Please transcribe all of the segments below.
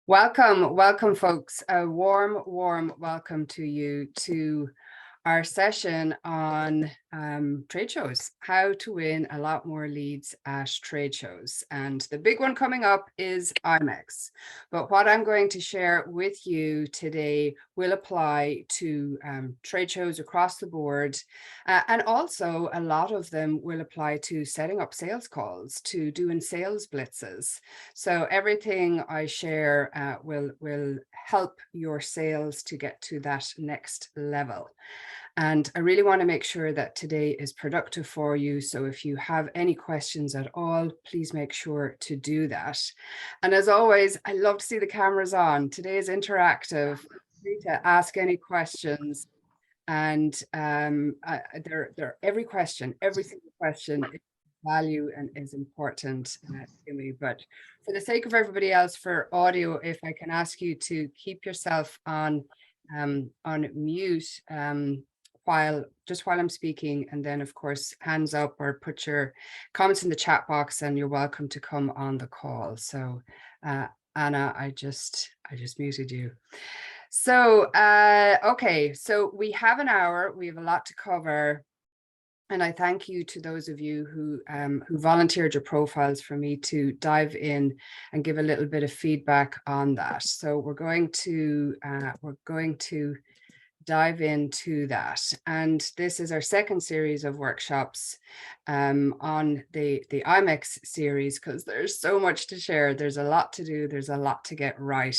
Welcome, folks. A warm welcome to you to our session on trade shows, how to win a lot more leads at trade shows. And the big one coming up is IMEX. But what I'm going to share with you today will apply to trade shows across the board. And also a lot of them will apply to setting up sales calls, to doing sales blitzes. So everything I share will help your sales to get to that next level. And I really want to make sure that today is productive for you. So if you have any questions at all, please make sure to do that. And as always, I love to see the cameras on. Today is interactive. Feel free to ask any questions. And every single question is value and is important to me. But for the sake of everybody else, for audio, if I can ask you to keep yourself on mute while I'm speaking, and then of course hands up or put your comments in the chat box, and you're welcome to come on the call. So Anna, I just muted you. So okay, so we have an hour, we have a lot to cover. And I thank you to those of you who volunteered your profiles for me to dive in and give a little bit of feedback on that. So we're going to dive into that. And this is our second series of workshops on the IMEX series, because there's so much to share. There's a lot to do. There's a lot to get right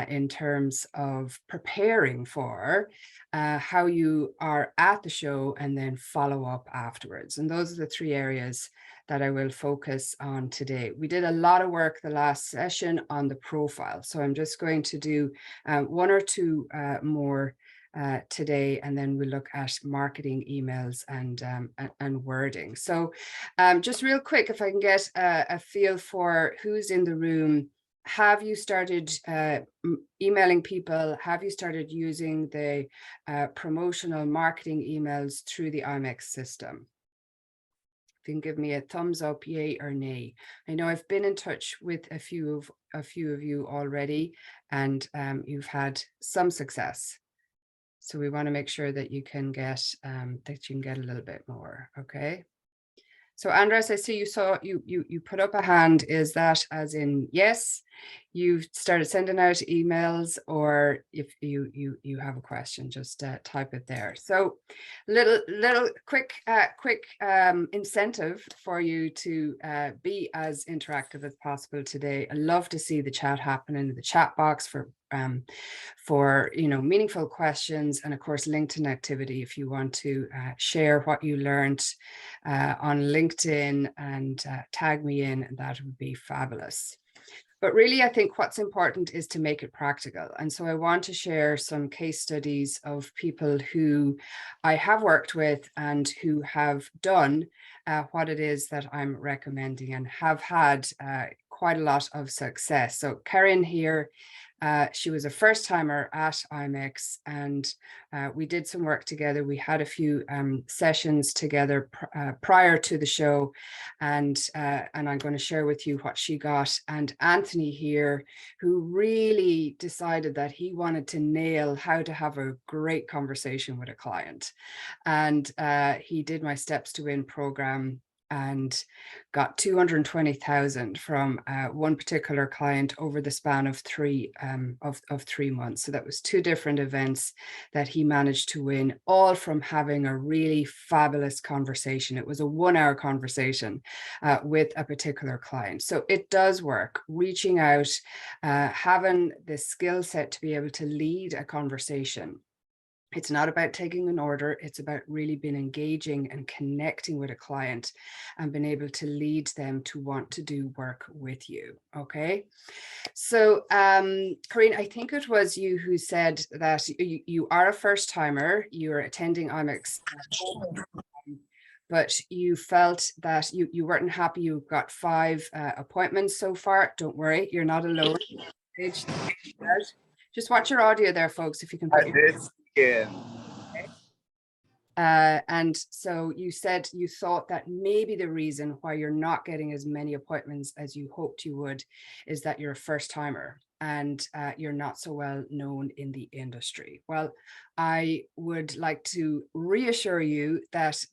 in terms of preparing for how you are at the show and then follow up afterwards. And those are the three areas that I will focus on today. We did a lot of work the last session on the profile. So I'm just going to do one or two more today, and then we'll look at marketing emails and wording. So just real quick, if I can get a feel for who's in the room. Have you started emailing people? Have you started using the promotional marketing emails through the IMEX system? If you can give me a thumbs up, yay or nay. I know I've been in touch with a few of you already, and you've had some success. So we want to make sure that you can get a little bit more. Okay. So Andres, I see you put up a hand. Is that as in yes, you've started sending out emails, or if you have a question, just type it there. So little quick incentive for you to be as interactive as possible today. I love to see the chat happen in the chat box for meaningful questions, and of course LinkedIn activity if you want to share what you learned on LinkedIn and tag me in, that would be fabulous. But really, I think what's important is to make it practical. And so I want to share some case studies of people who I have worked with and who have done what it is that I'm recommending and have had quite a lot of success. So Karin here, she was a first timer at IMEX, and we did some work together. We had a few sessions together prior to the show, and I'm going to share with you what she got. And Anthony here, who really decided that he wanted to nail how to have a great conversation with a client, and he did my Steps to Win program and got 220,000 from one particular client over the span of 3 months. So that was 2 different events that he managed to win, all from having a really fabulous conversation. It was a 1-hour conversation with a particular client. So it does work. Reaching out, having the skill set to be able to lead a conversation. It's not about taking an order. It's about really being engaging and connecting with a client and being able to lead them to want to do work with you. Okay. So, Karin, I think it was you who said that you are a first timer. You're attending IMEX, but you felt that you weren't happy. You got 5 appointments so far. Don't worry, you're not alone. Just watch your audio there, folks, if you can. Yeah. And so you said you thought that maybe the reason why you're not getting as many appointments as you hoped you would is that you're a first timer. and you're not so well known in the industry. Well, I would like to reassure you that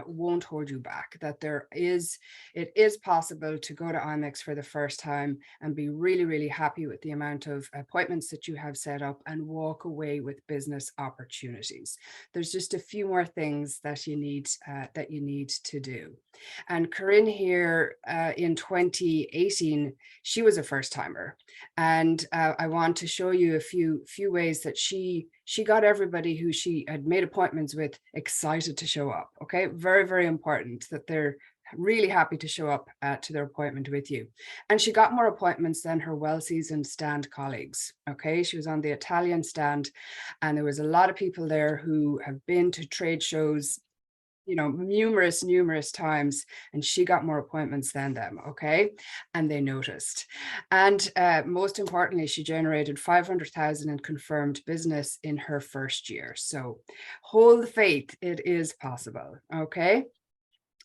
won't hold you back, that it is possible to go to IMEX for the first time and be really, really happy with the amount of appointments that you have set up and walk away with business opportunities. There's just a few more things that you need to do. And Karin here in 2018, she was a first timer. And I want to show you a few ways that she got everybody who she had made appointments with excited to show up. Okay, very, very important that they're really happy to show up to their appointment with you. And she got more appointments than her well-seasoned stand colleagues. Okay, she was on the Italian stand, and there was a lot of people there who have been to trade shows, you know, numerous times, and she got more appointments than them. Okay, and they noticed. And most importantly, she generated 500,000 in confirmed business in her first year. So hold the faith, it is possible. Okay.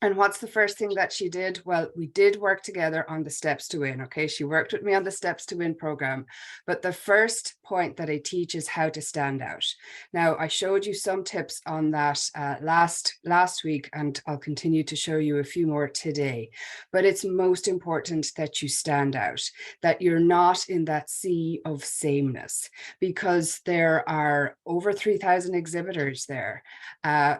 And what's the first thing that she did? Well, we did work together on the Steps to Win. Okay, she worked with me on the Steps to Win program. But the first point that I teach is how to stand out. Now, I showed you some tips on that last week, and I'll continue to show you a few more today. But it's most important that you stand out, that you're not in that sea of sameness, because there are over 3,000 exhibitors there.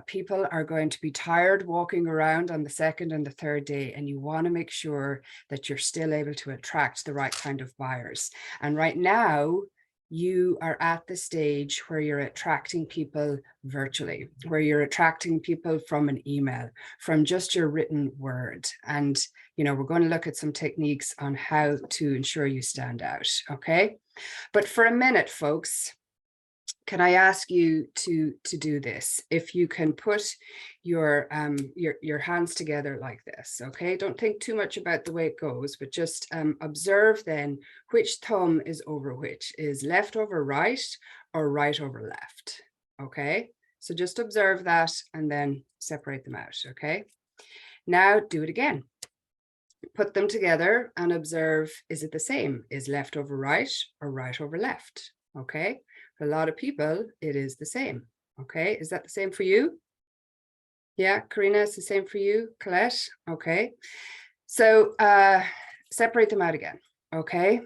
People are going to be tired walking around on the second and the third day, and you want to make sure that you're still able to attract the right kind of buyers. And right now, you are at the stage where you're attracting people virtually, where you're attracting people from an email, from just your written word. And, you know, we're going to look at some techniques on how to ensure you stand out. Okay. But for a minute, folks, can I ask you to do this? If you can put your hands together like this, okay? Don't think too much about the way it goes, but just observe then which thumb is over which. Is left over right or right over left, okay? So just observe that and then separate them out, okay? Now do it again. Put them together and observe, is it the same? Is left over right or right over left, okay? For a lot of people, it is the same. Okay, is that the same for you? Yeah, Karina, it's the same for you. Colette, okay. So separate them out again, okay?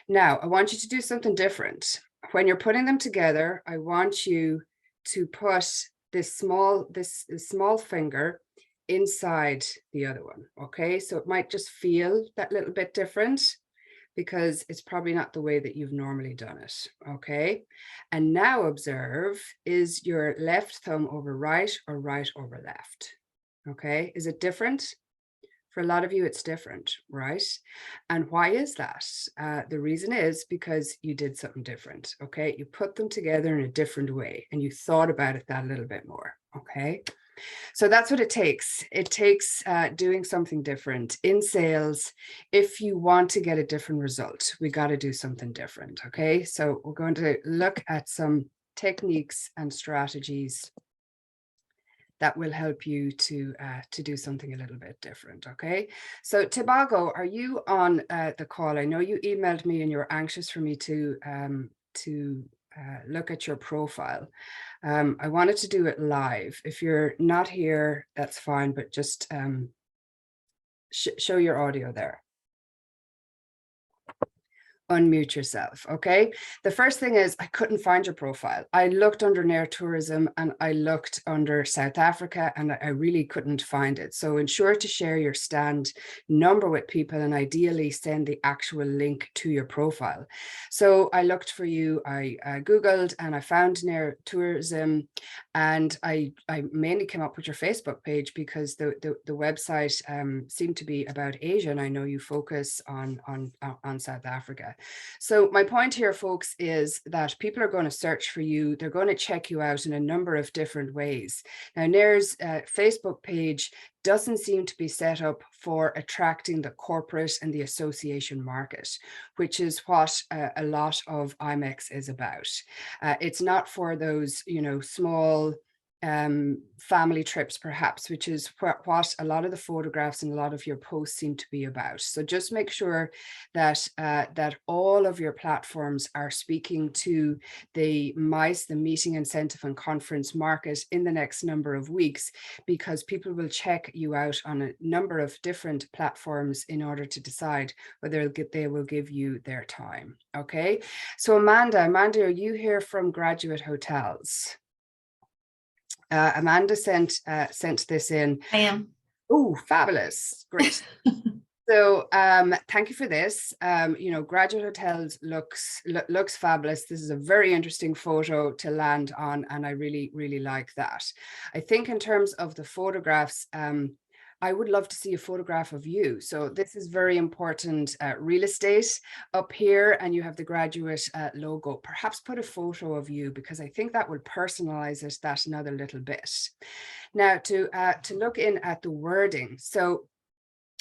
Now, I want you to do something different. When you're putting them together, I want you to put this small finger inside the other one, okay? So it might just feel that little bit different, because it's probably not the way that you've normally done it, okay? And now observe, is your left thumb over right or right over left, okay? Is it different? For a lot of you, it's different, right? And why is that? The reason is because you did something different, okay? You put them together in a different way and you thought about it that little bit more, okay? So that's what it takes. It takes doing something different in sales. If you want to get a different result, we got to do something different. Okay, so we're going to look at some techniques and strategies that will help you to do something a little bit different. Okay, so Tobago, are you on the call? I know you emailed me and you're anxious for me to look at your profile. I wanted to do it live. If you're not here, that's fine, but just show your audio there. Unmute yourself, okay? The first thing is I couldn't find your profile. I looked under Nair Tourism and I looked under South Africa and I really couldn't find it. So ensure to share your stand number with people and ideally send the actual link to your profile. So I looked for you, I Googled and I found Nair Tourism, and I mainly came up with your Facebook page because the website seemed to be about Asia, and I know you focus on South Africa. So my point here, folks, is that people are going to search for you. They're going to check you out in a number of different ways. Now, Nair's Facebook page doesn't seem to be set up for attracting the corporate and the association market, which is what a lot of IMEX is about. It's not for those, you know, small family trips perhaps, which is what a lot of the photographs and a lot of your posts seem to be about. So just make sure that that all of your platforms are speaking to the MICE, the meeting, incentive and conference market in the next number of weeks, because people will check you out on a number of different platforms in order to decide whether they will give you their time. Okay, so Amanda, are you here from Graduate Hotels? Amanda sent this in. I am. Oh, fabulous. Great. So thank you for this. You know, Graduate Hotels looks fabulous. This is a very interesting photo to land on, and I really, really like that. I think in terms of the photographs, I would love to see a photograph of you. So this is very important real estate up here, and you have the Graduate logo. Perhaps put a photo of you, because I think that will personalize it that another little bit. Now to look in at the wording. So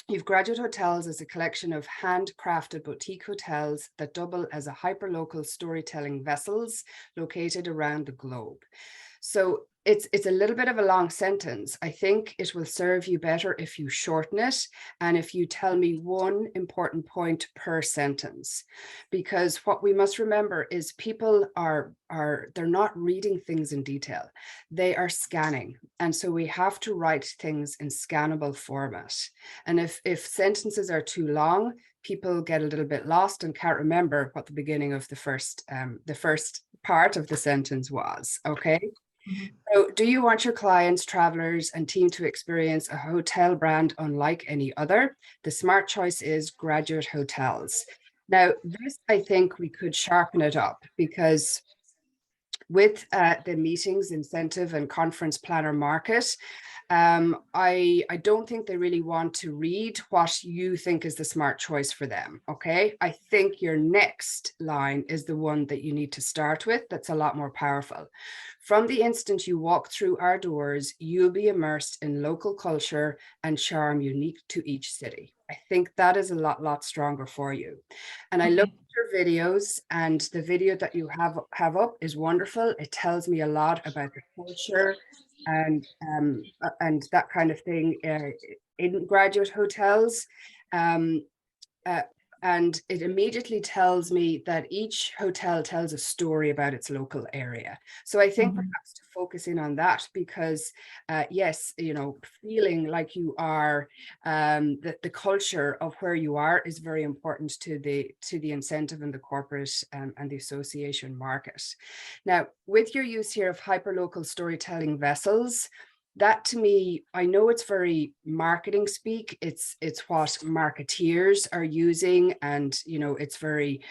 you've Graduate Hotels as a collection of handcrafted boutique hotels that double as a hyperlocal storytelling vessels located around the globe. So it's a little bit of a long sentence. I think it will serve you better if you shorten it and if you tell me one important point per sentence, because what we must remember is people they're not reading things in detail. They are scanning. And so we have to write things in scannable format. And if sentences are too long, people get a little bit lost and can't remember what the beginning of the first part of the sentence was. Okay. So do you want your clients, travelers, and team to experience a hotel brand unlike any other? The smart choice is Graduate Hotels. Now, this, I think we could sharpen it up, because with the meetings, incentive, and conference planner market, I don't think they really want to read what you think is the smart choice for them. Okay, I think your next line is the one that you need to start with. That's a lot more powerful. From the instant you walk through our doors, you'll be immersed in local culture and charm unique to each city. I think that is a lot stronger for you. And I looked at your videos, and the video that you have up is wonderful. It tells me a lot about the culture and that kind of thing in Graduate Hotels. And it immediately tells me that each hotel tells a story about its local area. So I think perhaps to focus in on that, because yes, you know, feeling like you are, the culture of where you are is very important to the incentive and the corporate and the association market. Now, with your use here of hyperlocal storytelling vessels, that to me, I know it's very marketing speak. It's what marketeers are using, and you know, it's very,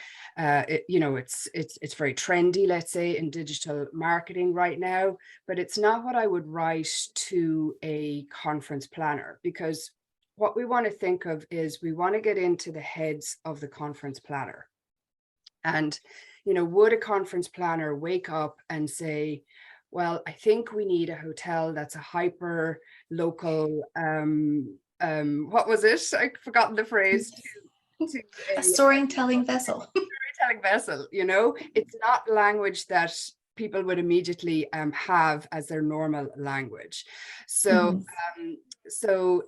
you know, it's very trendy, let's say, in digital marketing right now. But it's not what I would write to a conference planner, because what we want to think of is we want to get into the heads of the conference planner. And you know, would a conference planner wake up and say, well, I think we need a hotel that's a hyper local, what was it? I've forgotten the phrase. To a storytelling vessel. Storytelling vessel, you know, it's not language that people would immediately have as their normal language. So so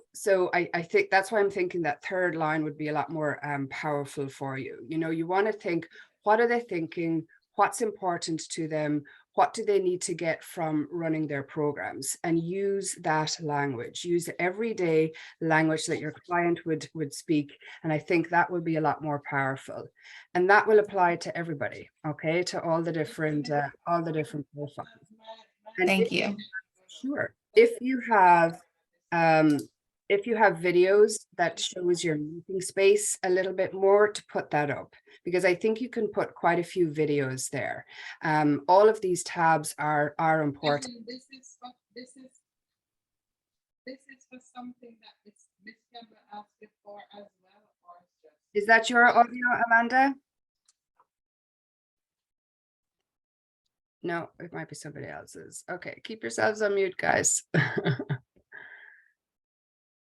I think that's why I'm thinking that third line would be a lot more powerful for you. You know, you want to think, what are they thinking? What's important to them? What do they need to get from running their programs? And use that language, use everyday language that your client would speak. And I think that will be a lot more powerful. And that will apply to everybody, okay, to all the different profiles. And Thank you. Sure. If you have videos that shows your meeting space a little bit more, to put that up, because I think you can put quite a few videos there. All of these tabs are important. This is for something that Miss Kemba asked before as well, or just... Is that your audio, Amanda? No, it might be somebody else's. Okay, keep yourselves on mute, guys.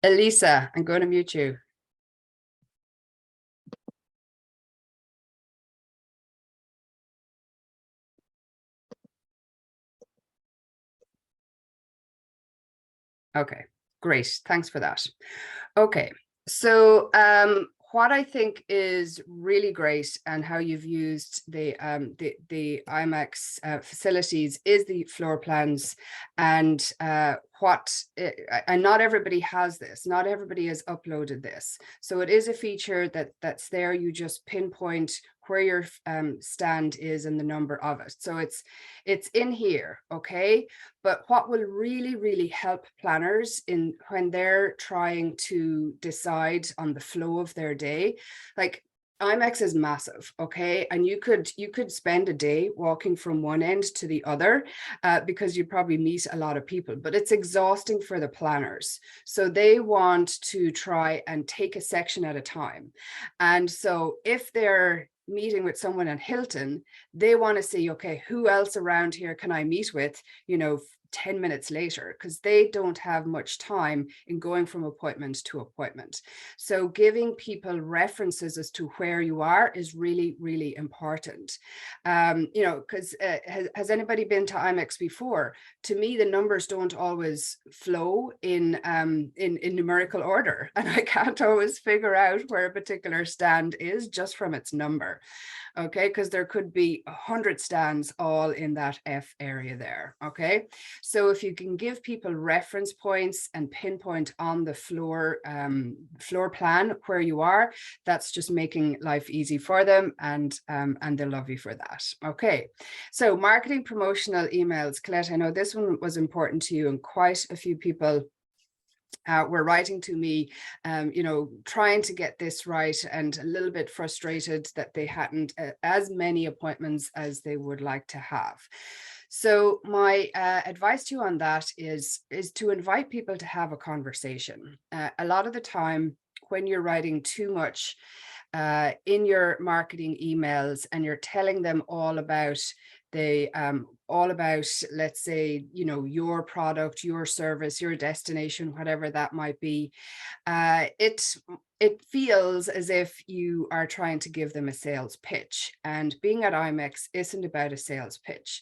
Elisa, I'm going to mute you. Okay, great. Thanks for that. Okay, so what I think is really great and how you've used the IMEX facilities is the floor plans, and and not everybody has this. Not everybody has uploaded this, so it is a feature that's there. You just pinpoint where your stand is and the number of it. So it's in here, okay? But what will really help planners when they're trying to decide on the flow of their day, like IMEX is massive, okay? And you could spend a day walking from one end to the other because you probably meet a lot of people, but it's exhausting for the planners. So they want to try and take a section at a time. And so if they're meeting with someone at Hilton, they want to see, okay, who else around here can I meet with, 10 minutes later, because they don't have much time in going from appointment to appointment. So giving people references as to where you are is really important. Because has anybody been to IMEX before? To me, the numbers don't always flow in numerical order, and I can't always figure out where a particular stand is just from its number. Okay, because there could be 100 stands all in that F area there. Okay, so if you can give people reference points and pinpoint on the floor plan where you are, that's just making life easy for them, and they'll love you for that. Okay, so marketing promotional emails. Colette, I know this one was important to you, and quite a few people were writing to me, trying to get this right, and a little bit frustrated that they hadn't as many appointments as they would like to have. So my advice to you on that is to invite people to have a conversation. A lot of the time when you're writing too much in your marketing emails and you're telling them all about let's say, your product, your service, your destination, whatever that might be, it feels as if you are trying to give them a sales pitch, and being at IMEX isn't about a sales pitch.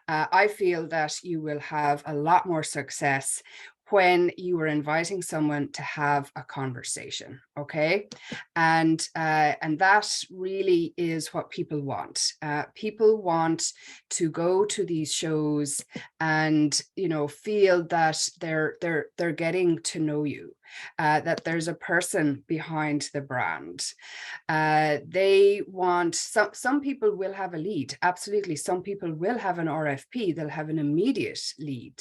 I feel that you will have a lot more success when you are inviting someone to have a conversation, okay? And that really is what people want. People want to go to these shows and, feel that they're getting to know you, that there's a person behind the brand. They want, some people will have a lead, absolutely. Some people will have an RFP, they'll have an immediate lead,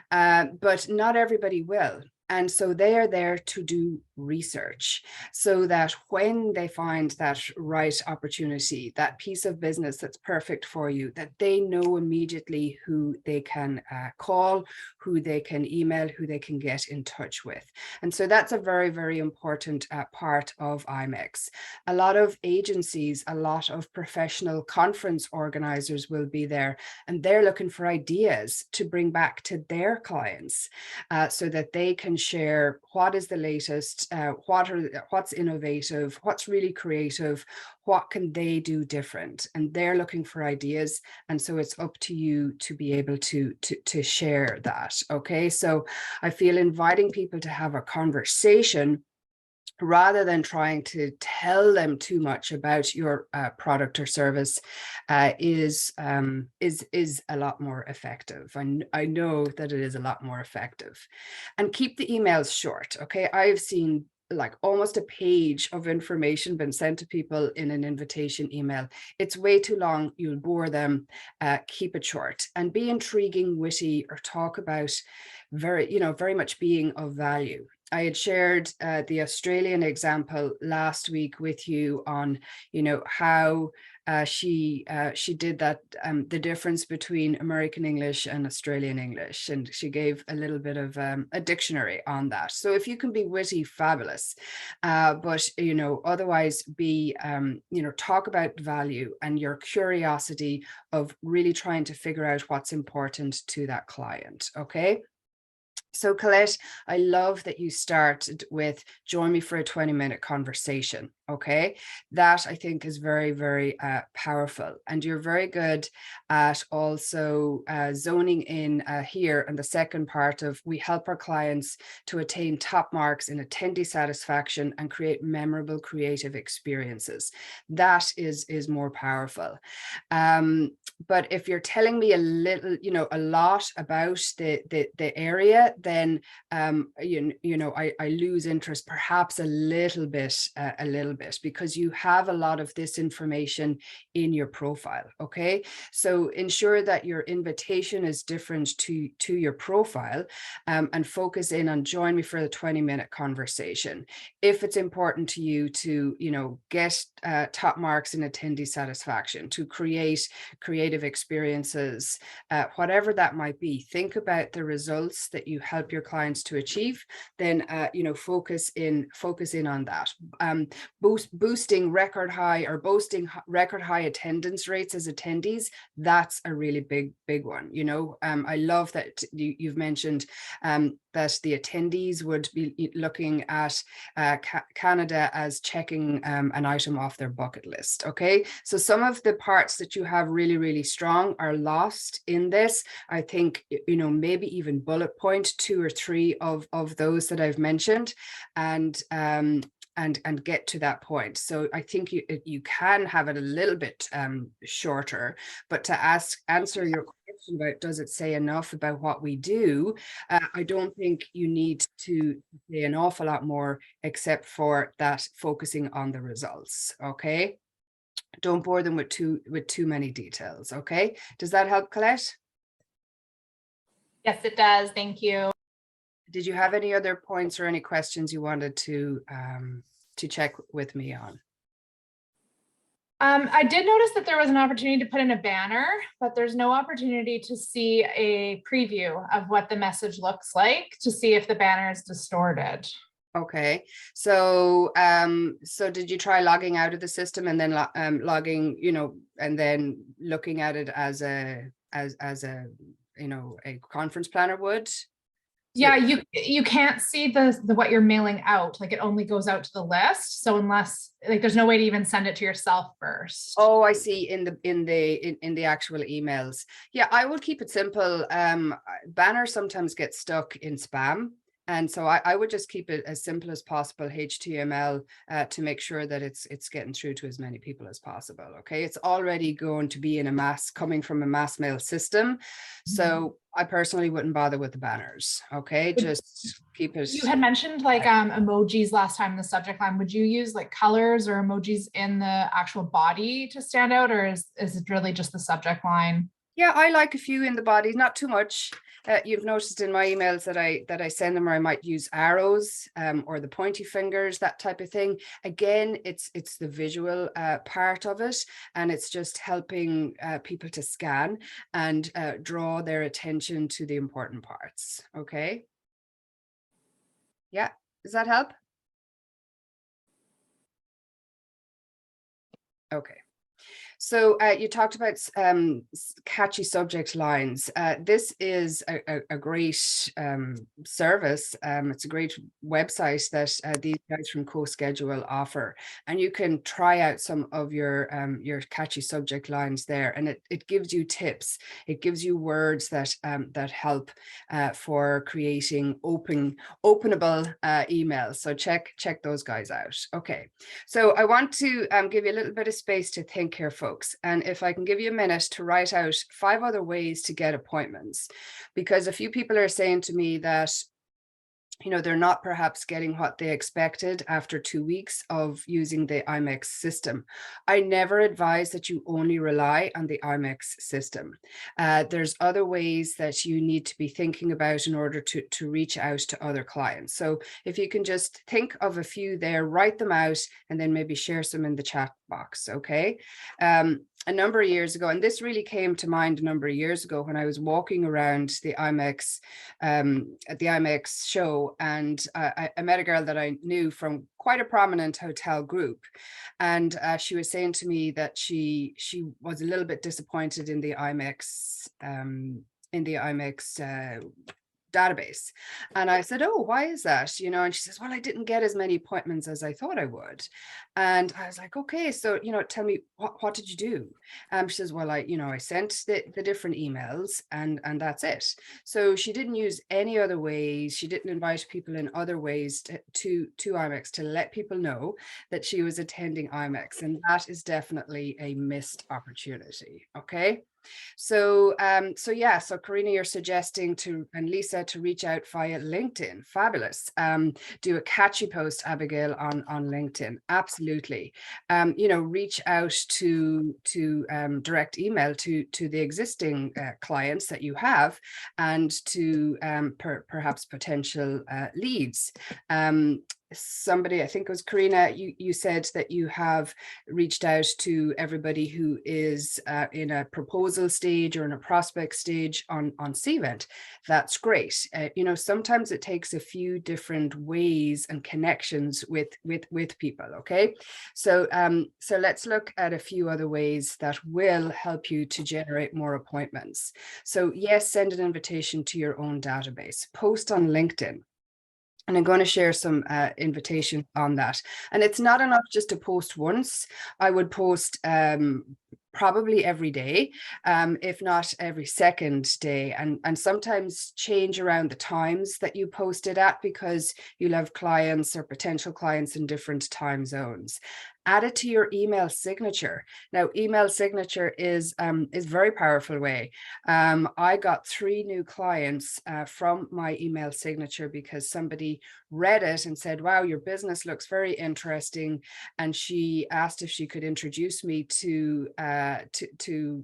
but not everybody will. And so they are there to do research so that when they find that right opportunity, that piece of business that's perfect for you, that they know immediately who they can call, who they can email, who they can get in touch with. And so that's a very important part of IMEX. A lot of agencies, a lot of professional conference organizers will be there, and they're looking for ideas to bring back to their clients so that they can share what is the latest, what's innovative, what's really creative, what can they do different, and they're looking for ideas. And so it's up to you to be able to share that. Okay, so I feel inviting people to have a conversation rather than trying to tell them too much about your product or service is a lot more effective. I know that it is a lot more effective. And keep the emails short. Okay, I've seen like almost a page of information been sent to people in an invitation email. It's way too long, you'll bore them. Keep it short and be intriguing, witty, or talk about very much being of value. I had shared the Australian example last week with you on, how she did that, the difference between American English and Australian English, and she gave a little bit of a dictionary on that. So if you can be witty, fabulous, but otherwise be talk about value and your curiosity of really trying to figure out what's important to that client. Okay. So Colette, I love that you started with join me for a 20-minute conversation. Okay, that I think is very, very powerful. And you're very good at also zoning in here. And the second part of, we help our clients to attain top marks in attendee satisfaction and create memorable creative experiences. That is more powerful. But if you're telling me a little, you know, a lot about the area, then you know, I lose interest perhaps a little bit, because you have a lot of this information in your profile. Okay, so ensure that your invitation is different to your profile, and focus in on join me for the 20-minute conversation. If it's important to you to, you know, get top marks in attendee satisfaction, to create creative experiences, whatever that might be, think about the results that you help your clients to achieve. Then you know, focus in on that. Boosting record high attendance rates as attendees, that's a really big one. You know, I love that you've mentioned that the attendees would be looking at Canada as checking an item off their bucket list. Okay, so some of the parts that you have really strong are lost in this. I think, you know, maybe even bullet point 2 or 3 of those that I've mentioned, and get to that point. So I think you can have it a little bit shorter, but to answer your question about does it say enough about what we do, I don't think you need to say an awful lot more, except for that focusing on the results. Okay, don't bore them with too many details. Okay, does that help, Colette? Yes, it does. Thank you. Did you have any other points or any questions you wanted to check with me on? I did notice that there was an opportunity to put in a banner, but there's no opportunity to see a preview of what the message looks like, to see if the banner is distorted. Okay, so so did you try logging out of the system and then logging, you know, and then looking at it as a you know, a conference planner would? Yeah, you can't see the what you're mailing out. Like, it only goes out to the list. So unless, like, there's no way to even send it to yourself first. Oh, I see, in the actual emails. Yeah, I would keep it simple. Banners sometimes get stuck in spam. And so I would just keep it as simple as possible, HTML, to make sure that it's getting through to as many people as possible. Okay, it's already going to be in a mass, coming from a mass mail system. So I personally wouldn't bother with the banners. Okay, just keep it. You had mentioned like emojis last time in the subject line. Would you use like colors or emojis in the actual body to stand out, or is it really just the subject line? Yeah, I like a few in the body, not too much. You've noticed in my emails that I send them, or I might use arrows or the pointy fingers, that type of thing. Again, it's the visual part of it, and it's just helping people to scan and draw their attention to the important parts. Okay. Yeah, does that help? Okay. So you talked about catchy subject lines. This is a great service. It's a great website that these guys from CoSchedule offer, and you can try out some of your catchy subject lines there, and it gives you tips. It gives you words that that help for creating openable emails. So check those guys out. Okay, so I want to give you a little bit of space to think here, folks. And if I can give you a minute to write out 5 other ways to get appointments, because a few people are saying to me that, you know, they're not perhaps getting what they expected after 2 weeks of using the IMEX system. I never advise that you only rely on the IMEX system. There's other ways that you need to be thinking about in order to reach out to other clients. So if you can just think of a few there, write them out, and then maybe share some in the chat box, okay? A number of years ago, and this really came to mind a number of years ago when I was walking around the IMEX at the IMEX show, and I met a girl that I knew from quite a prominent hotel group, and she was saying to me that she was a little bit disappointed in the IMEX database. And I said, oh, why is that? You know, and she says, well, I didn't get as many appointments as I thought I would. And I was like, okay, so, you know, tell me, what did you do? She says, well, I sent the different emails and that's it. So she didn't use any other ways. She didn't invite people in other ways to IMEX to let people know that she was attending IMEX. And that is definitely a missed opportunity. Okay. So, so Karina, you're suggesting and Lisa to reach out via LinkedIn. Fabulous. Do a catchy post, Abigail, on LinkedIn. Absolutely. Reach out to direct email to the existing clients that you have, and to perhaps potential leads. Somebody, I think it was Karina, you said that you have reached out to everybody who is in a proposal stage or in a prospect stage on Cvent. That's great. Sometimes it takes a few different ways and connections with people. Okay, so let's look at a few other ways that will help you to generate more appointments. So yes, send an invitation to your own database, post on LinkedIn. And I'm going to share some invitation on that. And it's not enough just to post once. I would post probably every day, if not every second day, and sometimes change around the times that you post it at, because you'll have clients or potential clients in different time zones. Add it to your email signature. Now, email signature is a very powerful way. I got 3 new clients from my email signature because somebody read it and said, wow, your business looks very interesting. And she asked if she could introduce me to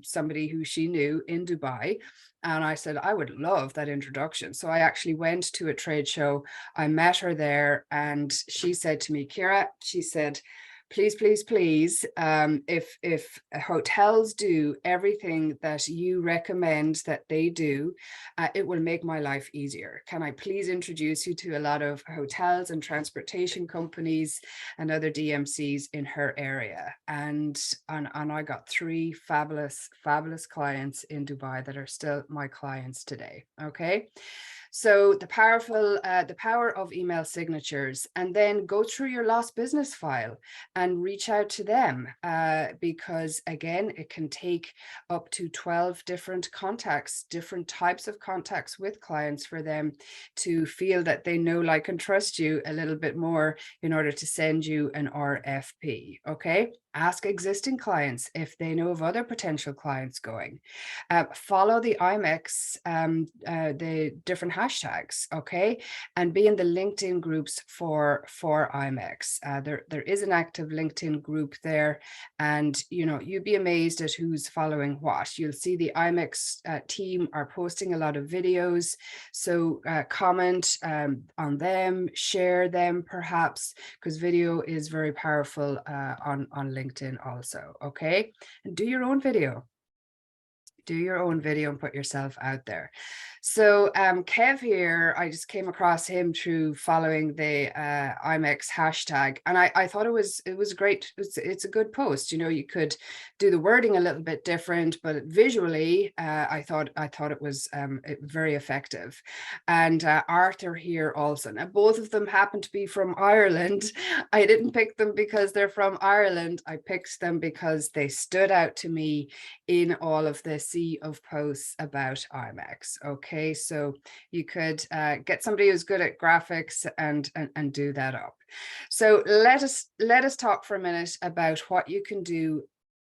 somebody who she knew in Dubai. And I said, I would love that introduction. So I actually went to a trade show. I met her there, and she said to me, Kira, she said, please, please, please, if hotels do everything that you recommend that they do, it will make my life easier. Can I please introduce you to a lot of hotels and transportation companies and other DMCs in her area? And I got 3 fabulous clients in Dubai that are still my clients today. Okay. So the power of email signatures, and then go through your lost business file and reach out to them, because again, it can take up to 12 different contacts, different types of contacts with clients, for them to feel that they know, like, and trust you a little bit more in order to send you an RFP. Okay. Ask existing clients if they know of other potential clients going. Follow the IMEX, the different hashtags, okay, and be in the LinkedIn groups for IMEX. There is an active LinkedIn group there, and you'd be amazed at who's following what. You'll see the IMEX team are posting a lot of videos, so comment on them, share them perhaps, because video is very powerful on LinkedIn also. Okay, and do your own video. Do your own video and put yourself out there. So Kev here, I just came across him through following the IMEX hashtag, and I thought it was great. It's a good post. You could do the wording a little bit different, but visually I thought it was very effective. And Arthur here also. Now both of them happen to be from Ireland. I didn't pick them because they're from Ireland. I picked them because they stood out to me in all of the sea of posts about IMEX. Okay, so you could get somebody who's good at graphics and do that up. So let us talk for a minute about what you can do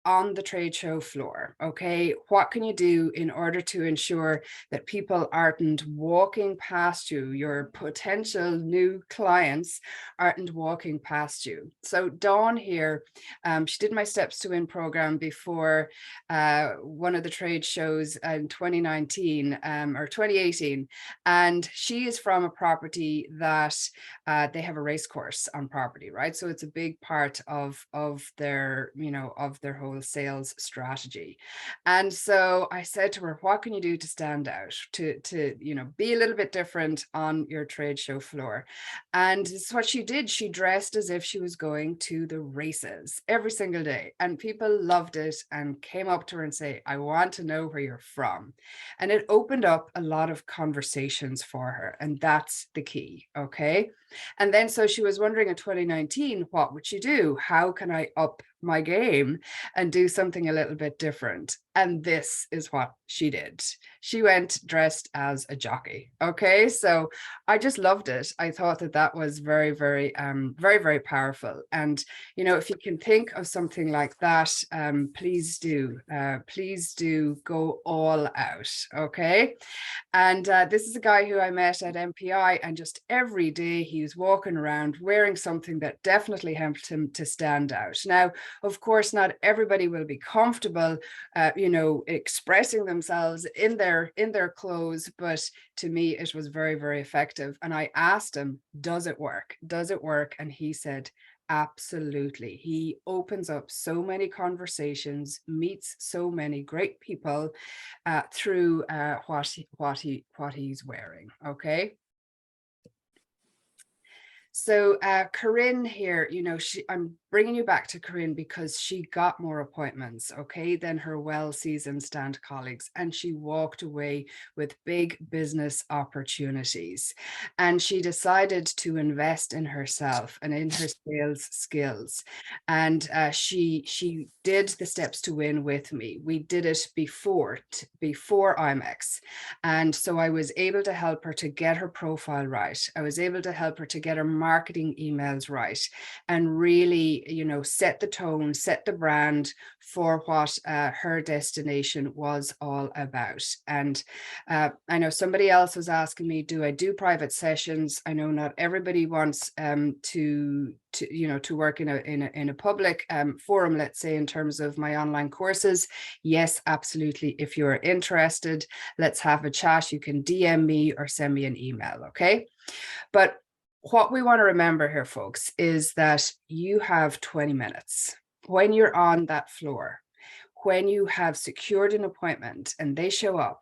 on the trade show floor. Okay, what can you do in order to ensure that people aren't walking past you, your potential new clients aren't walking past you? So Dawn here, she did my Steps to Win program before one of the trade shows in 2019 or 2018, and she is from a property that they have a race course on property, right? So it's a big part of their of their whole whole sales strategy. And so I said to her, what can you do to stand out, to be a little bit different on your trade show floor? And it's what she did. She dressed as if she was going to the races every single day. And people loved it and came up to her and say, I want to know where you're from. And it opened up a lot of conversations for her. And that's the key. Okay. And then so she was wondering in 2019, what would she do? How can I up my game and do something a little bit different? And this is what she did. She went dressed as a jockey. Okay, so I just loved it. I thought that that was very, very, very powerful. And if you can think of something like that, please do go all out. Okay, and this is a guy who I met at MPI, and just every day he was walking around wearing something that definitely helped him to stand out. Now, of course, not everybody will be comfortable, expressing themselves in their clothes, but to me, it was very, very effective. And I asked him, does it work? Does it work? And he said, absolutely. He opens up so many conversations, meets so many great people through what he's wearing. Okay. So Karin here, I'm bringing you back to Karin because she got more appointments, okay, than her well-seasoned stand colleagues. And she walked away with big business opportunities. And she decided to invest in herself and in her sales skills. And she did the steps to win with me. We did it before IMEX. And so I was able to help her to get her profile right. I was able to help her to get her marketing emails right, and really, set the tone, set the brand for what her destination was all about. And I know somebody else was asking me, do I do private sessions? I know not everybody wants to work in a public forum, let's say, in terms of my online courses. Yes, absolutely. If you're interested, let's have a chat. You can DM me or send me an email. Okay. But what we want to remember here, folks, is that you have 20 minutes when you're on that floor. When you have secured an appointment and they show up,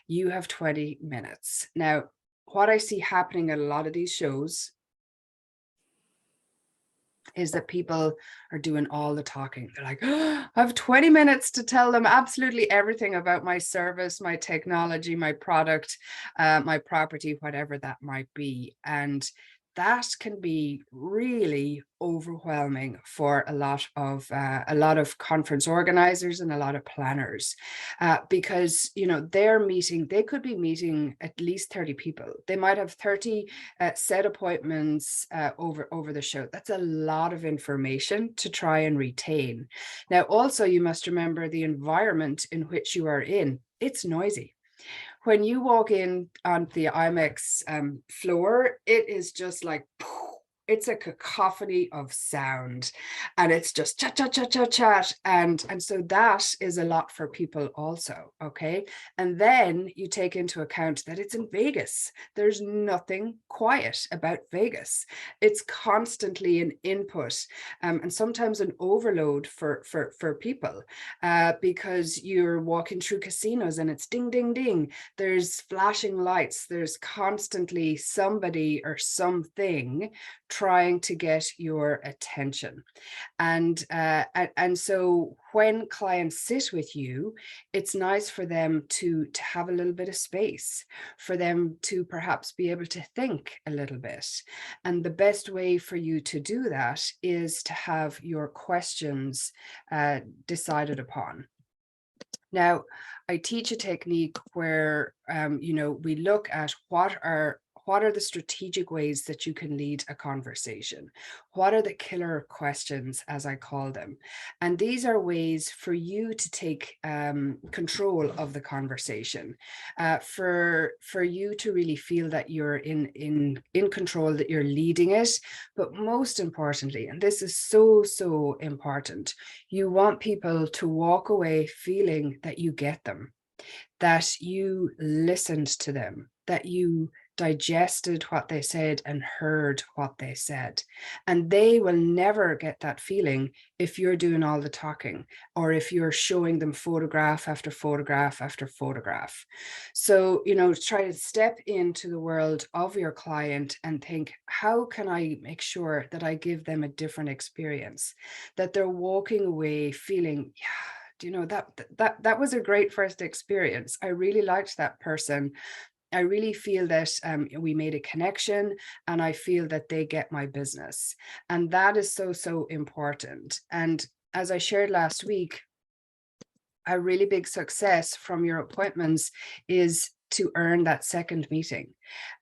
you have 20 minutes. Now, what I see happening at a lot of these shows is that people are doing all the talking. They're like, oh, I have 20 minutes to tell them absolutely everything about my service, my technology, my product, my property, whatever that might be. And that can be really overwhelming for a lot of conference organizers and a lot of planners, because they could be meeting at least 30 people. They might have 30 set appointments over the show. That's a lot of information to try and retain. Now, also, you must remember the environment in which you are in. It's noisy. When you walk in on the IMEX floor, it is just like, it's a cacophony of sound, and it's just chat, chat, chat, chat, chat. And so that is a lot for people also, okay? And then you take into account that it's in Vegas. There's nothing quiet about Vegas. It's constantly an input, and sometimes an overload for people, because you're walking through casinos and it's ding, ding, ding. There's flashing lights. There's constantly somebody or something trying to get your attention. And so when clients sit with you, it's nice for them to have a little bit of space, for them to perhaps be able to think a little bit. And the best way for you to do that is to have your questions decided upon. Now, I teach a technique where, we look at what are the strategic ways that you can lead a conversation? What are the killer questions, as I call them? And these are ways for you to take control of the conversation, for you to really feel that you're in control, that you're leading it. But most importantly, and this is so important, you want people to walk away feeling that you get them, that you listened to them, that you digested what they said and heard what they said. And they will never get that feeling if you're doing all the talking, or if you're showing them photograph after photograph after photograph. So, you know, try to step into the world of your client and think, how can I make sure that I give them a different experience, that they're walking away feeling, yeah, do you know, that was a great first experience. I really liked that person. I really feel that we made a connection, and I feel that they get my business. And that is so, so important. And as I shared last week, a really big success from your appointments is to earn that second meeting,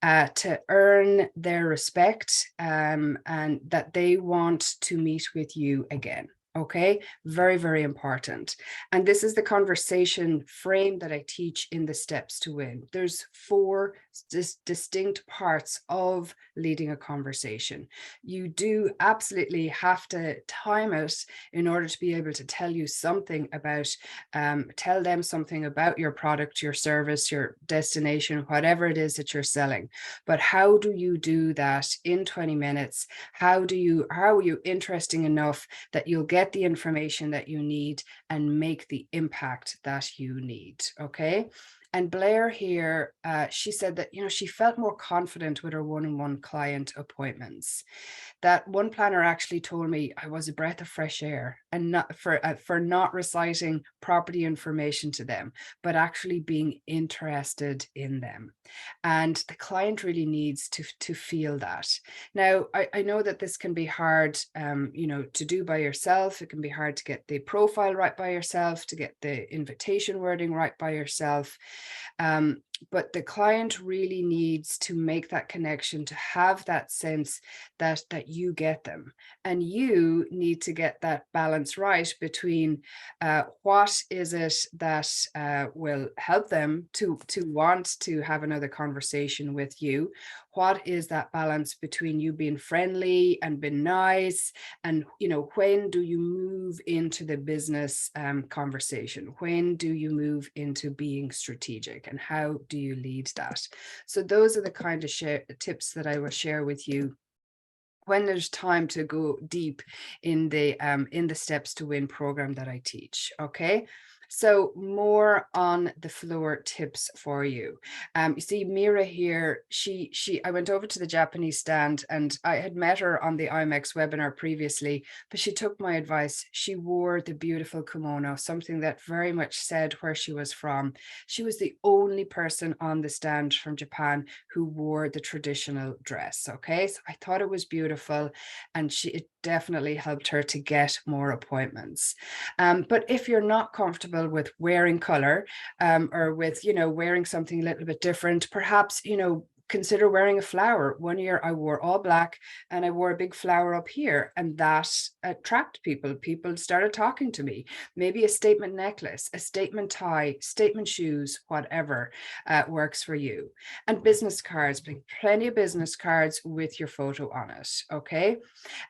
to earn their respect, and that they want to meet with you again. Okay, very, very important. And this is the conversation frame that I teach in the Steps to Win. There's 4 distinct parts of leading a conversation. You do absolutely have to time it in order to be able to tell you something about, tell them something about your product, your service, your destination, whatever it is that you're selling. But how do you do that in 20 minutes? How are you interesting enough that you'll get the information that you need and make the impact that you need? Okay. And Blair here, she said that, you know, she felt more confident with her one-on-one client appointments. That one planner actually told me I was a breath of fresh air, and not for not reciting property information to them, but actually being interested in them. And the client really needs to feel that. Now, I know that this can be hard, you know, to do by yourself. It can be hard to get the profile right by yourself, to get the invitation wording right by yourself. But the client really needs to make that connection, to have that sense that you get them. And you need to get that balance right between what is it that will help them to want to have another conversation with you. What is that balance between you being friendly and being nice? And, you know, when do you move into the business conversation? When do you move into being strategic? And how do you lead that? So those are the kind of tips that I will share with you when there's time to go deep in the Steps to Win program that I teach. Okay. So more on the floor tips for you. You see Mira here, I went over to the Japanese stand, and I had met her on the IMEX webinar previously, but she took my advice. She wore the beautiful kimono, something that very much said where she was from. She was the only person on the stand from Japan who wore the traditional dress. Okay, so I thought it was beautiful, and it definitely helped her to get more appointments. But if you're not comfortable with wearing color, or with, you know, wearing something a little bit different, perhaps, you know, consider wearing a flower. One year I wore all black and I wore a big flower up here, and that attracted people. People started talking to me. Maybe a statement necklace, a statement tie, statement shoes, whatever works for you. And business cards, plenty of business cards with your photo on it. Okay.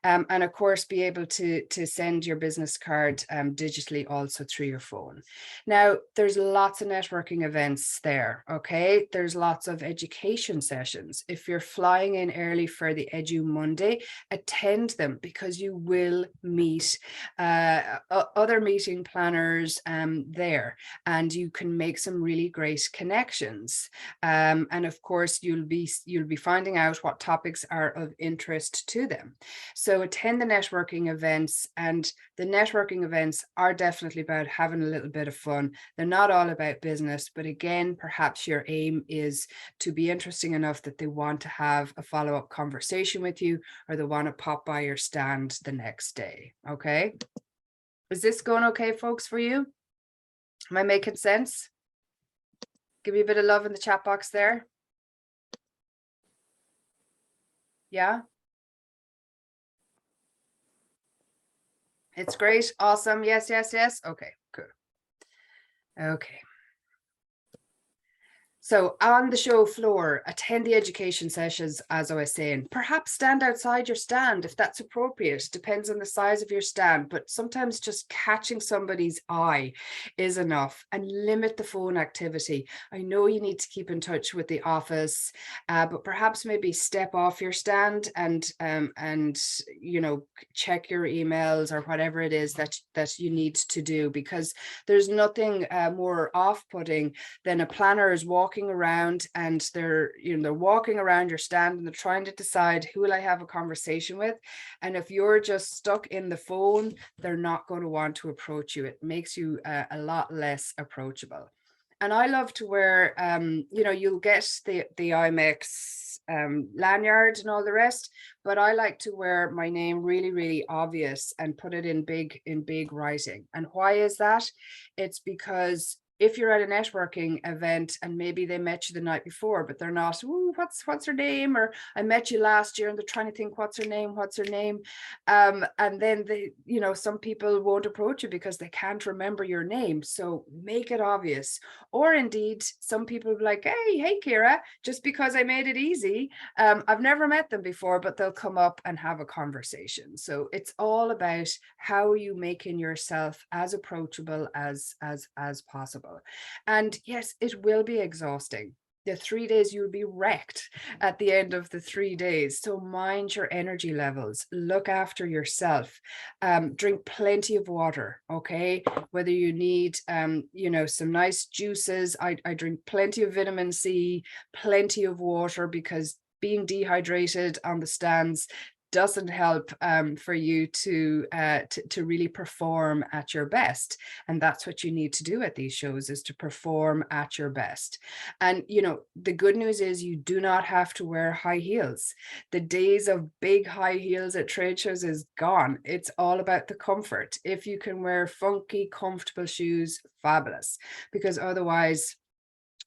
And of course, be able to send your business card digitally also through your phone. Now, there's lots of networking events there. Okay. There's lots of education sessions. If you're flying in early for the Edu Monday, attend them, because you will meet other meeting planners there, and you can make some really great connections. And of course, you'll be finding out what topics are of interest to them. So attend the networking events, and the networking events are definitely about having a little bit of fun. They're not all about business, but again, perhaps your aim is to be interesting enough that they want to have a follow-up conversation with you, or they want to pop by your stand the next day. Okay. Is this going okay, folks, for you? Am I making sense? Give me a bit of love in the chat box there. Yeah. It's great. Awesome. Yes. Okay, good. Okay. So on the show floor, attend the education sessions, as I was saying. Perhaps stand outside your stand if that's appropriate. Depends on the size of your stand, but sometimes just catching somebody's eye is enough. And limit the phone activity. I know you need to keep in touch with the office, but perhaps maybe step off your stand and you know, check your emails or whatever it is that you need to do, because there's nothing more off-putting than a planner is walking around and they're walking around your stand and they're trying to decide who will I have a conversation with, and if you're just stuck in the phone, they're not going to want to approach you. It makes you a lot less approachable. And I love to wear you know, you'll get the IMEX lanyard and all the rest, but I like to wear my name really obvious and put it in big writing. And why is that? It's because if you're at a networking event and maybe they met you the night before, but they're not, ooh, what's her name? Or I met you last year, and they're trying to think, what's her name? And then they, you know, some people won't approach you because they can't remember your name. So make it obvious. Or indeed, some people will be like, hey, Kira, just because I made it easy. I've never met them before, but they'll come up and have a conversation. So it's all about how are you making yourself as approachable as possible. And yes, it will be exhausting. The 3 days you'll be wrecked at the end of the 3 days. So mind your energy levels, look after yourself, drink plenty of water. Okay, whether you need you know, some nice juices. I drink plenty of vitamin C, plenty of water, because being dehydrated on the stands doesn't help for you to really perform at your best. And that's what you need to do at these shows, is to perform at your best. And you know, the good news is you do not have to wear high heels. The days of big high heels at trade shows is gone. It's all about the comfort. If you can wear funky, comfortable shoes, fabulous, because otherwise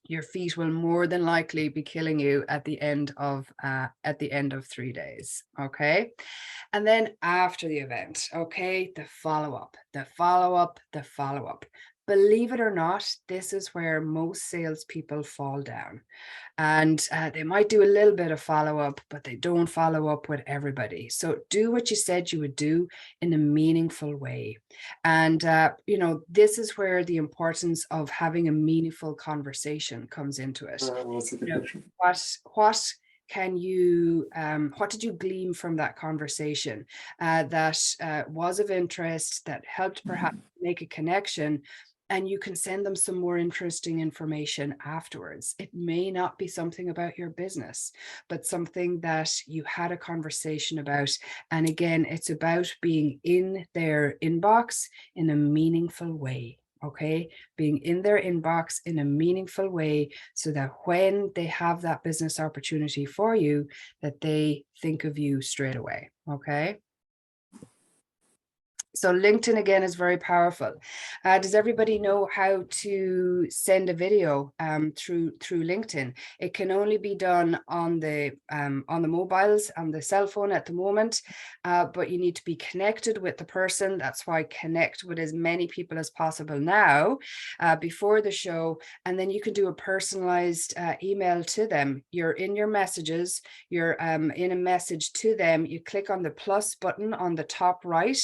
your feet will more than likely be killing you at the end of 3 days. Okay. And then after the event, okay, the follow-up. Believe it or not, this is where most salespeople fall down. And they might do a little bit of follow-up, but they don't follow up with everybody. So do what you said you would do in a meaningful way. And, you know, this is where the importance of having a meaningful conversation comes into it. You know, what can you, what did you glean from that conversation that was of interest, that helped perhaps make a connection? And you can send them some more interesting information afterwards. It may not be something about your business, but something that you had a conversation about. And again, it's about being in their inbox in a meaningful way. Okay, being in their inbox in a meaningful way, so that when they have that business opportunity for you, that they think of you straight away. Okay. So LinkedIn again is very powerful. Does everybody know how to send a video through LinkedIn? It can only be done on the mobiles, on the cell phone at the moment, but you need to be connected with the person. That's why connect with as many people as possible now before the show, and then you can do a personalized email to them. You're in your messages, you're in a message to them. You click on the plus button on the top right,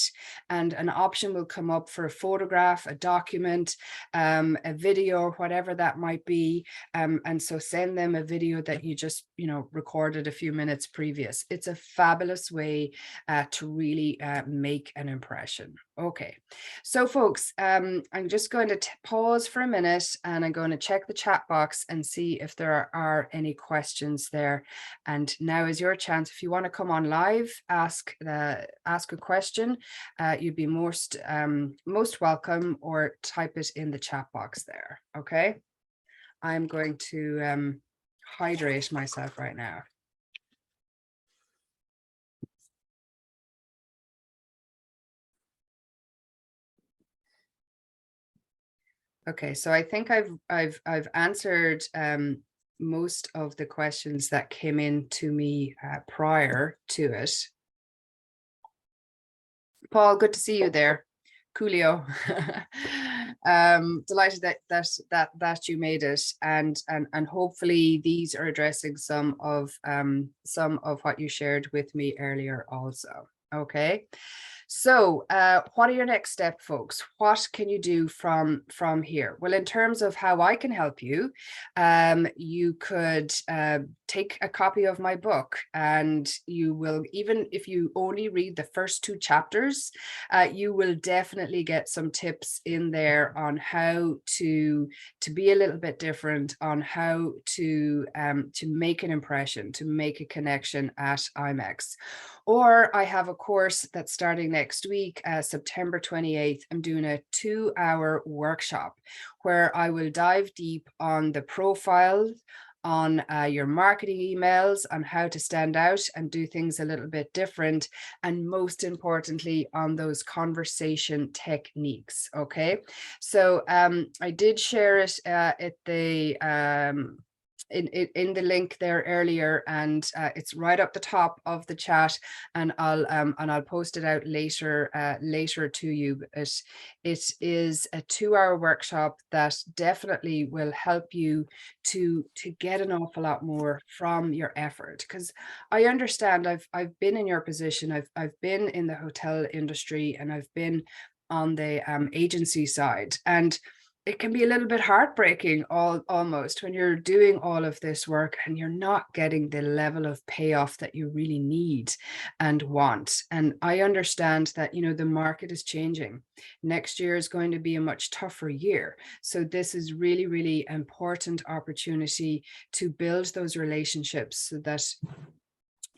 and an option will come up for a photograph, a document, a video, or whatever that might be. And so send them a video that you just, you know, recorded a few minutes previous. It's a fabulous way to really make an impression. Okay, so folks, I'm just going to pause for a minute, and I'm going to check the chat box and see if there are any questions there. And now is your chance. If you want to come on live, ask a question, you'd be most welcome, or type it in the chat box there. Okay, I'm going to hydrate myself right now. Okay, so I think I've answered most of the questions that came in to me prior to it. Paul, good to see you there. Coolio. Delighted that you made it, and hopefully these are addressing some of what you shared with me earlier also. Okay. So what are your next steps, folks? What can you do from here? Well, in terms of how I can help you, you could take a copy of my book, and you will, even if you only read the first 2 chapters, you will definitely get some tips in there on how to be a little bit different, on how to make an impression, to make a connection at IMEX. Or I have a course that's starting next week, September 28th. I'm doing a 2-hour workshop where I will dive deep on the profile, on your marketing emails, on how to stand out and do things a little bit different, and most importantly, on those conversation techniques. Okay, so I did share it at the in the link there earlier, and it's right up the top of the chat, and I'll post it out later to you. It is a 2-hour workshop that definitely will help you to get an awful lot more from your effort, because I understand I've been in your position. I've been in the hotel industry, and I've been on the agency side, and it can be a little bit heartbreaking almost when you're doing all of this work and you're not getting the level of payoff that you really need and want. And I understand that, you know, the market is changing. Next year is going to be a much tougher year. So this is really, really important opportunity to build those relationships so that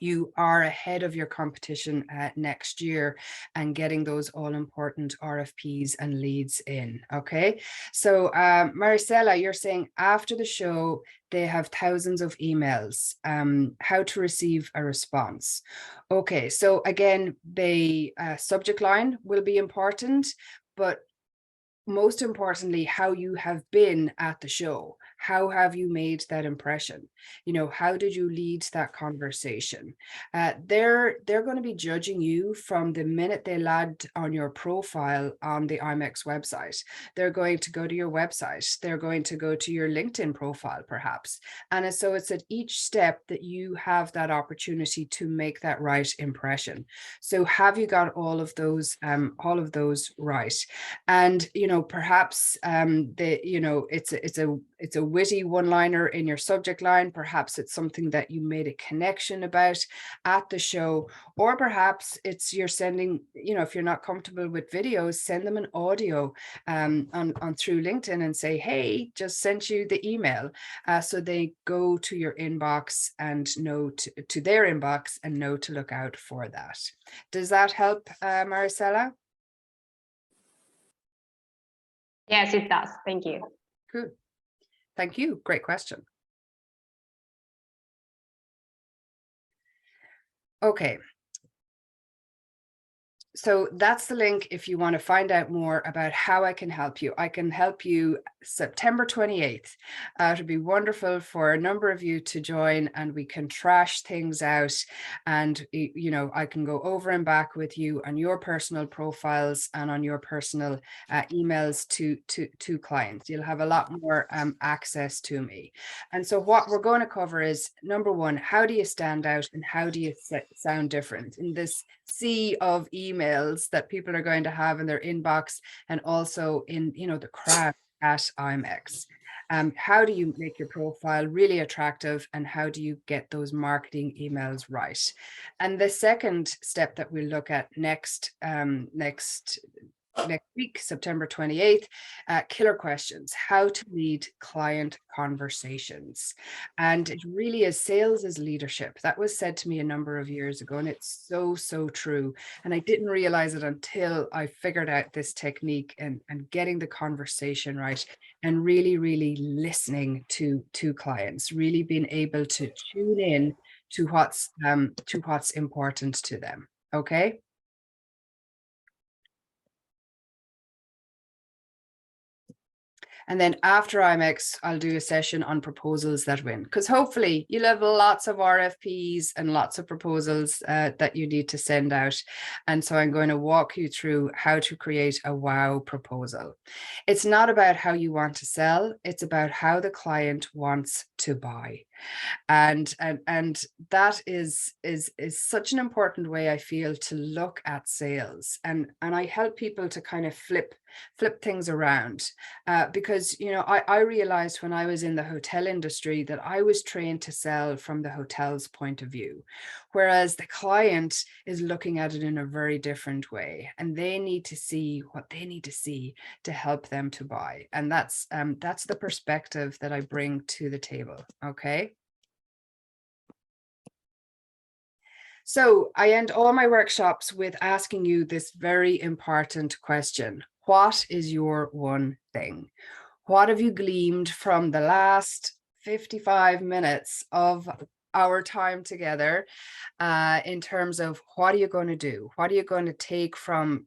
you are ahead of your competition next year and getting those all important RFPs and leads in. Okay, so Maricela, you're saying after the show they have thousands of emails, how to receive a response. Okay, so again, the subject line will be important, but most importantly, how you have been at the show. How have you made that impression? You know, how did you lead that conversation? They're going to be judging you from the minute they land on your profile on the IMEX website. They're going to go to your website. They're going to go to your LinkedIn profile, perhaps. And so it's at each step that you have that opportunity to make that right impression. So have you got all of those right? And you know, perhaps it's a witty one-liner in your subject line. Perhaps it's something that you made a connection about at the show, or perhaps it's you're sending, you know, if you're not comfortable with videos, send them an audio on through LinkedIn and say, hey, just sent you the email, so they go to your inbox and know to their inbox and know to look out for that. Does that help, Maricela? Yes, it does. Thank you. Good. Thank you. Great question. Okay. So that's the link if you want to find out more about how I can help you. I can help you September 28th. It would be wonderful for a number of you to join, and we can trash things out. And, you know, I can go over and back with you on your personal profiles and on your personal emails to clients. You'll have a lot more access to me. And so what we're going to cover is, number one, how do you stand out and how do you sound different in this sea of emails that people are going to have in their inbox, and also in, you know, the crowd at IMEX. How do you make your profile really attractive, and how do you get those marketing emails right? And the second step that we'll look at next week, September 28th, killer questions, how to lead client conversations. And it really is, sales is leadership. That was said to me a number of years ago, and it's so true. And I didn't realize it until I figured out this technique and getting the conversation right, and really listening to clients, really being able to tune in to what's important to them. Okay. And then after IMEX, I'll do a session on proposals that win, because hopefully you'll have lots of RFPs and lots of proposals that you need to send out. And so I'm going to walk you through how to create a wow proposal. It's not about how you want to sell, it's about how the client wants to buy. And that is such an important way, I feel, to look at sales. And I help people to kind of flip things around, because, you know, I realized when I was in the hotel industry that I was trained to sell from the hotel's point of view, whereas the client is looking at it in a very different way, and they need to see what they need to see to help them to buy. And that's the perspective that I bring to the table. Okay. So I end all my workshops with asking you this very important question. What is your one thing? What have you gleaned from the last 55 minutes of our time together, in terms of what are you going to do? What are you going to take from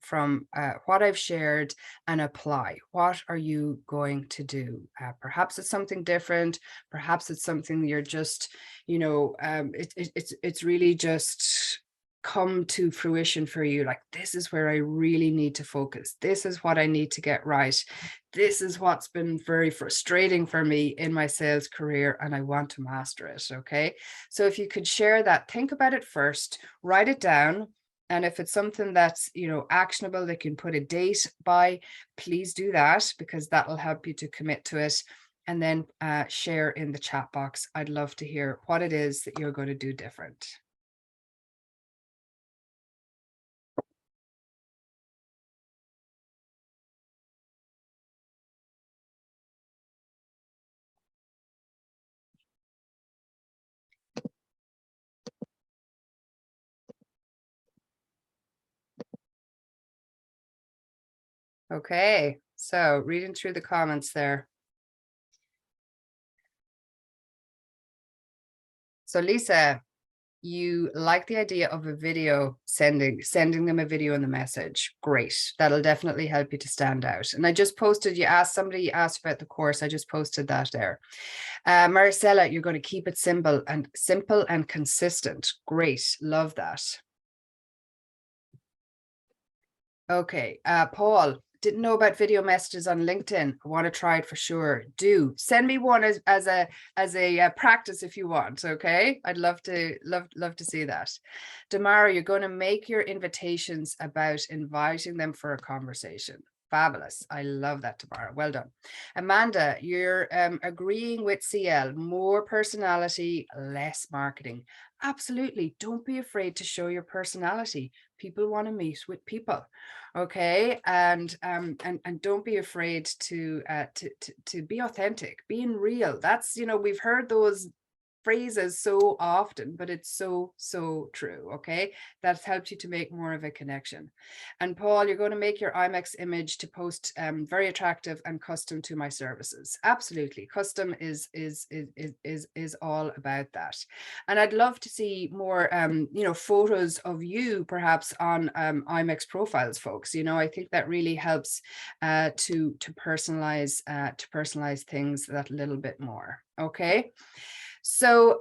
what I've shared and apply? What are you going to do? Perhaps it's something different. Perhaps it's something you're just, you know, it's really just come to fruition for you. Like, this is where I really need to focus. This is what I need to get right. This is what's been very frustrating for me in my sales career, and I want to master it. Okay. So if you could share that, think about it first, write it down. And if it's something that's, you know, actionable, they can put a date by, please do that, because that will help you to commit to it. And then share in the chat box. I'd love to hear what it is that you're going to do different. Okay, so reading through the comments there. So Lisa, you like the idea of a video, sending them a video in the message. Great. That'll definitely help you to stand out. And I just posted, somebody asked about the course. I just posted that there. Maricela, you're going to keep it simple and consistent. Great. Love that. Okay. Paul, didn't know about video messages on LinkedIn. I want to try it for sure. Do send me one as a practice if you want. Okay, I'd love to see that. Damara, you're going to make your invitations about inviting them for a conversation. Fabulous. I love that, Tamara. Well done. Amanda, you're agreeing with CL. More personality, less marketing. Absolutely. Don't be afraid to show your personality. People want to meet with people. Okay. And don't be afraid to be authentic, being real. That's, you know, we've heard those phrases so often, but it's so true. Okay, that's helped you to make more of a connection. And Paul, you're going to make your IMEX image to post very attractive and custom to my services. Absolutely, custom is all about that. And I'd love to see more you know, photos of you perhaps on IMEX profiles, folks. You know, I think that really helps to personalize things that little bit more. Okay. So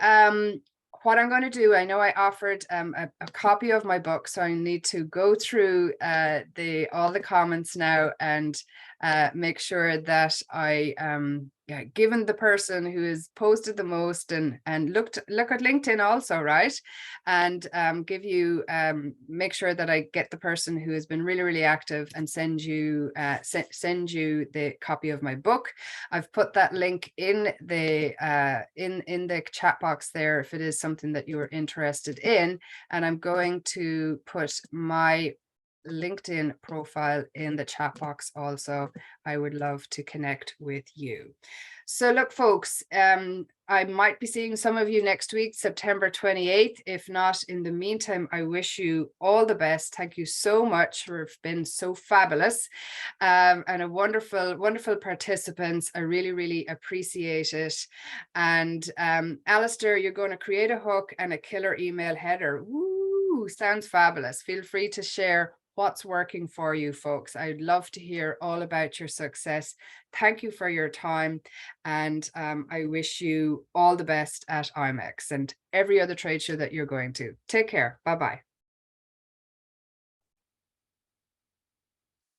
what I'm going to do, I know I offered a copy of my book, so I need to go through all the comments now and make sure that I given the person who has posted the most and look at LinkedIn also, right? And give you make sure that I get the person who has been really active and send you the copy of my book. I've put that link in the chat box there if it is something that you're interested in, and I'm going to put my LinkedIn profile in the chat box also. I would love to connect with you. So look, folks, I might be seeing some of you next week, September 28th. If not, in the meantime, I wish you all the best. Thank you so much for been so fabulous and a wonderful participants. I really appreciate it. And Alistair, you're going to create a hook and a killer email header. Woo, sounds fabulous. Feel free to share what's working for you folks. I'd love to hear all about your success. Thank you for your time. And I wish you all the best at IMEX and every other trade show that you're going to. Take care. Bye-bye.